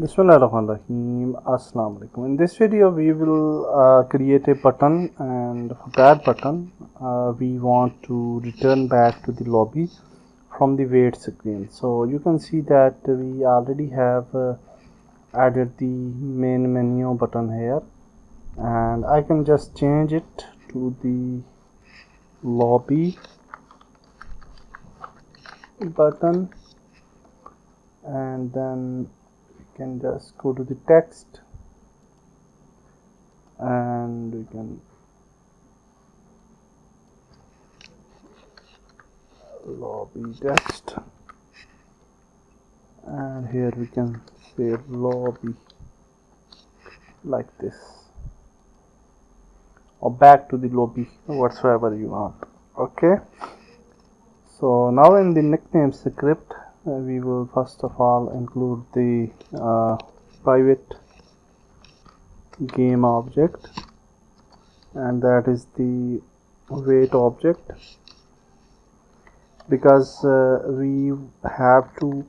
Bismillahirrahmanirrahim. Assalamu alaikum. In this video we will create a button, and for that button we want to return back to the lobby from the wait screen. So you can see that we already have added the main menu button here, and I can just change it to the lobby button, and then can just go to the text and we can lobby text, and here we can say lobby like this, or back to the lobby, whatsoever you want. Okay, so now in the nickname script we will first of all include the private game object, and that is the wait object, because we have to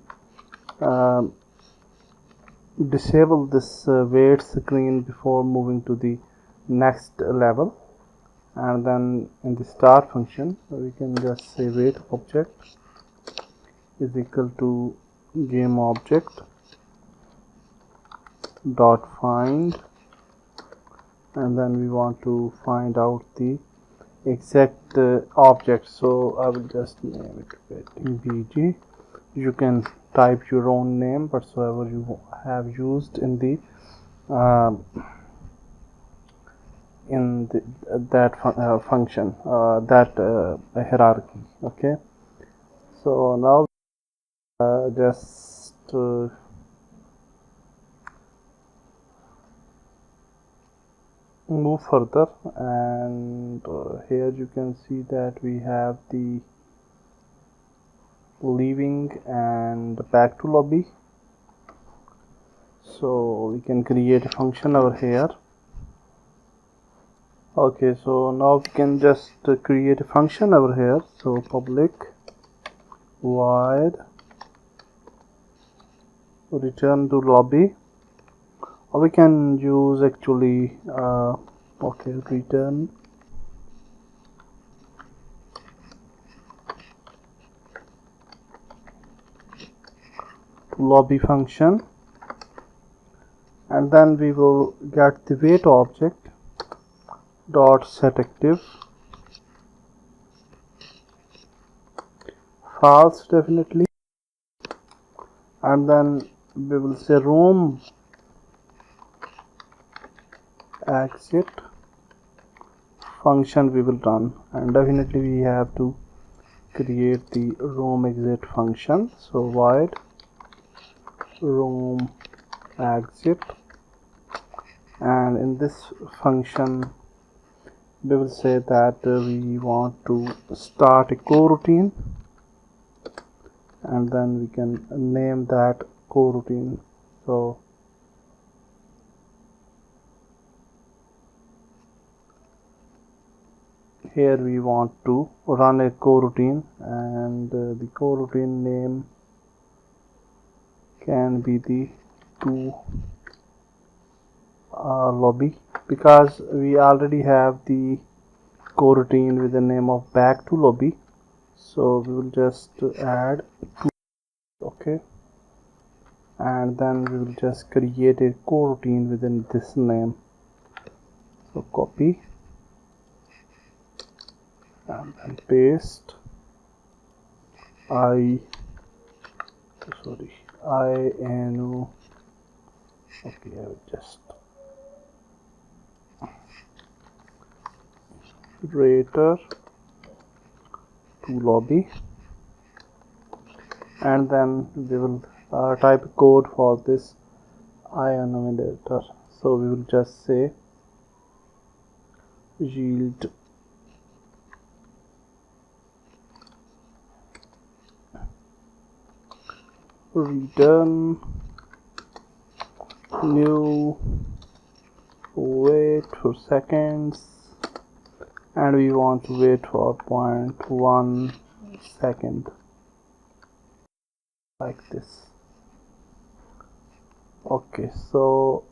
disable this wait screen before moving to the next level. And then in the start function we can just say wait object is equal to game object dot find, and then we want to find out the exact object. So I will just name it waiting bg. You can type your own name whatsoever you have used in the function, hierarchy. Okay, so now just move further, and here you can see that we have the leaving and back to lobby. So we can create a function over here. Okay, so now we can just create a function over here. So public void return to lobby, or we can use actually okay, return to lobby function, and then we will get the wait object dot set active false definitely, and then we will say roam exit function we will run, and definitely we have to create the roam exit function. So void roam exit, and in this function we will say that we want to start a coroutine, and then we can name that coroutine. So here we want to run a coroutine, and the coroutine name can be the to lobby, because we already have the coroutine with the name of back to lobby. So we will just add to, okay, and then we will just create a coroutine within this name. So copy and then paste INO. Okay, I will just iterator to lobby, and then we will type code for this enumerator. So we will just say yield return new wait for seconds, and we want to wait for 0.1 second like this. Okay, so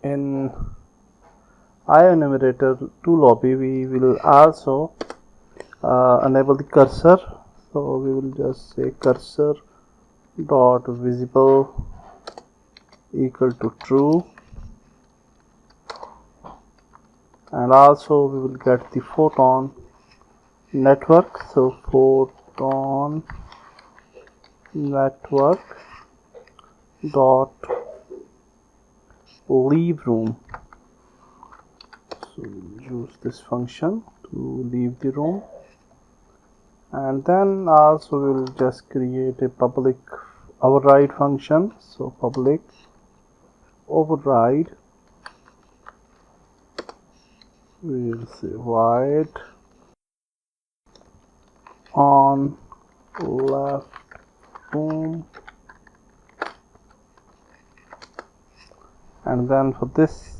in enumerator to lobby we will also enable the cursor. So we will just say cursor dot visible equal to true, and also we will get the photon network. So photon network dot leave room. So we'll use this function to leave the room, and then also we will just create a public override function. So public override, we will say void on left room, and then for this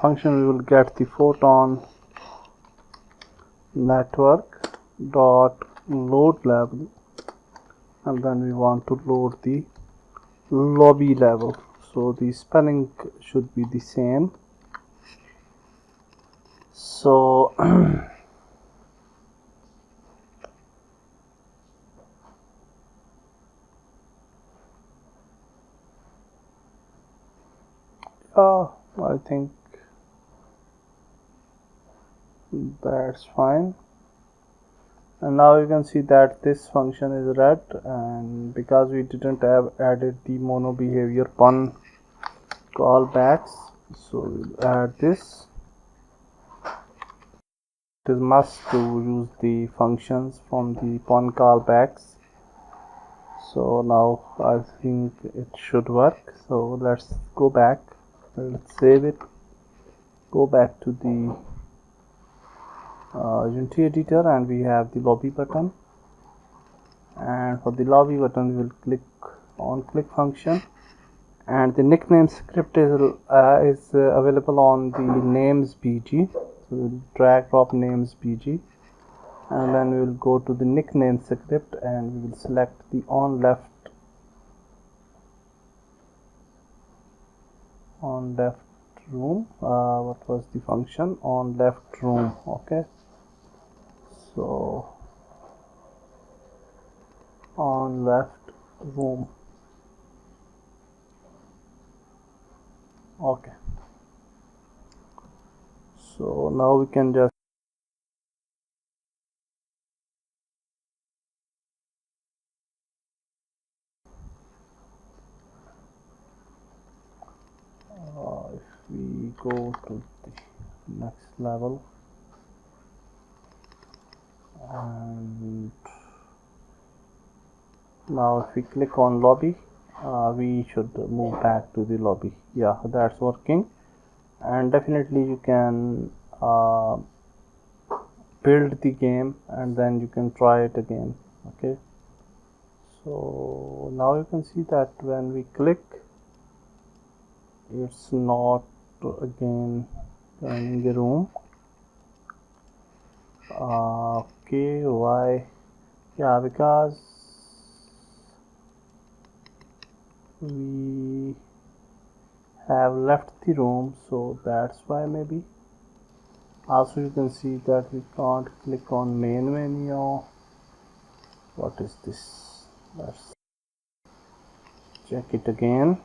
function we will get the photon network dot load level, and then we want to load the lobby level. So the spelling should be the same. So I think that's fine. And now you can see that this function is red, and because we didn't have added the mono behavior pun callbacks, so we'll add this. It is must to use the functions from the pun callbacks. So now I think it should work. So let's go back, let's save it, go back to the Unity editor, and we have the lobby button, and for the lobby button we will click on click function, and the nickname script is available on the names bg. So we'll drag drop names bg, and then we will go to the nickname script, and we will select the on left room. What was the function? On left room. Okay, so on left room. Okay, so now we can just if we go to the next level, and now if we click on lobby, we should move back to the lobby. Yeah, that's working, and definitely you can build the game and then you can try it again. Okay, so now you can see that when we click, it's not again joining the room. Okay, why? Yeah, because we have left the room, so that's why maybe. Also you can see that we can't click on main menu. What is this? Let's check it again.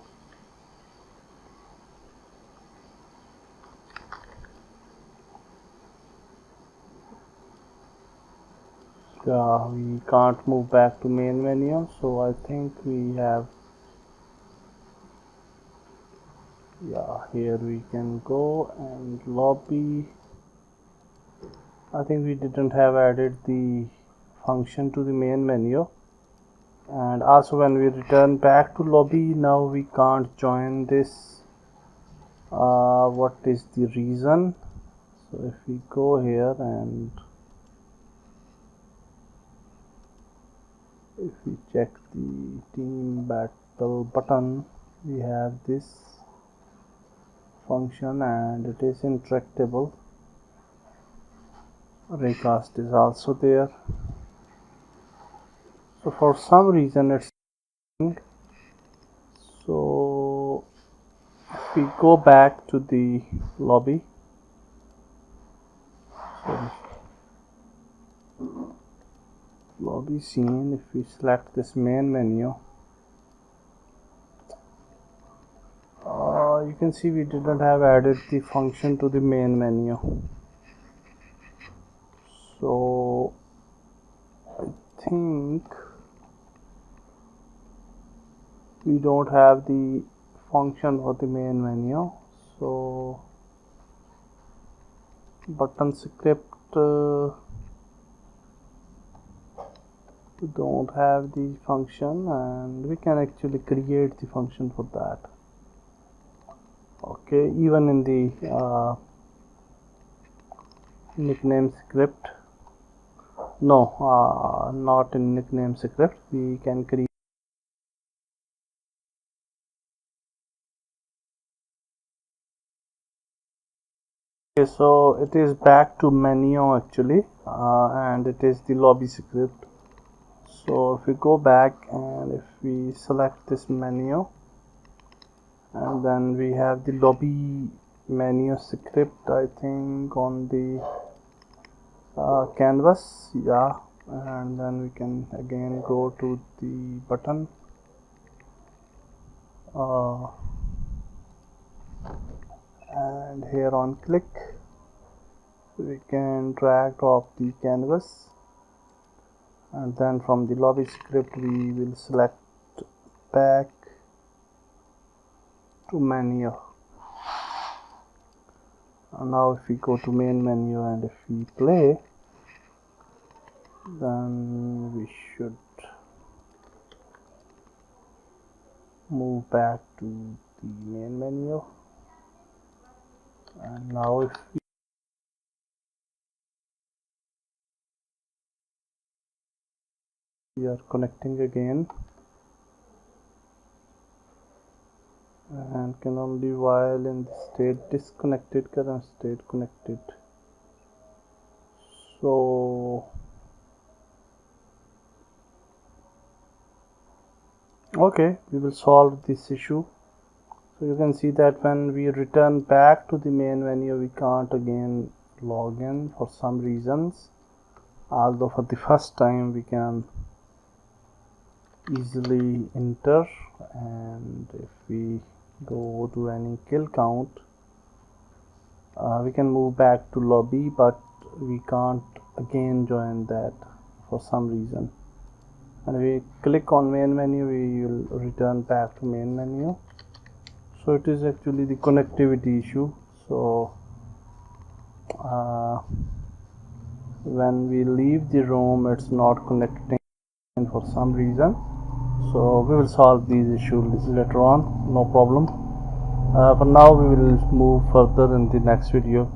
We can't move back to main menu, so I think we have, yeah, here we can go and lobby. I think we didn't have added the function to the main menu, and also when we return back to lobby, now we can't join this. What is the reason? So if we go here and if we check the team battle button, we have this function and it is interactable. Raycast is also there. So for some reason it's so if we go back to the lobby, lobby scene, if we select this main menu, you can see we didn't have added the function to the main menu. So I think we don't have the function for the main menu. So button script, we don't have the function, and we can actually create the function for that. Okay, even in the nickname script, no, not in nickname script, we can create. Okay, so it is back to menu actually, and it is the lobby script. So if we go back and if we select this menu, and then we have the lobby menu script, I think on the canvas, yeah, and then we can again go to the button, and here on click we can drag drop the canvas, and then from the lobby script we will select back to menu. And now if we go to main menu and if we play, then we should move back to the main menu. And now if we are connecting again, and can only while in the state disconnected, current state connected. So okay, we will solve this issue. So you can see that when we return back to the main menu, we can't again log in for some reasons, although for the first time we can easily enter. And if we go to any kill count, we can move back to lobby, but we can't again join that for some reason. And we click on main menu, we will return back to main menu. So it is actually the connectivity issue. So when we leave the room, it's not connecting for some reason. So we will solve these issues later on, no problem. For now we will move further in the next video.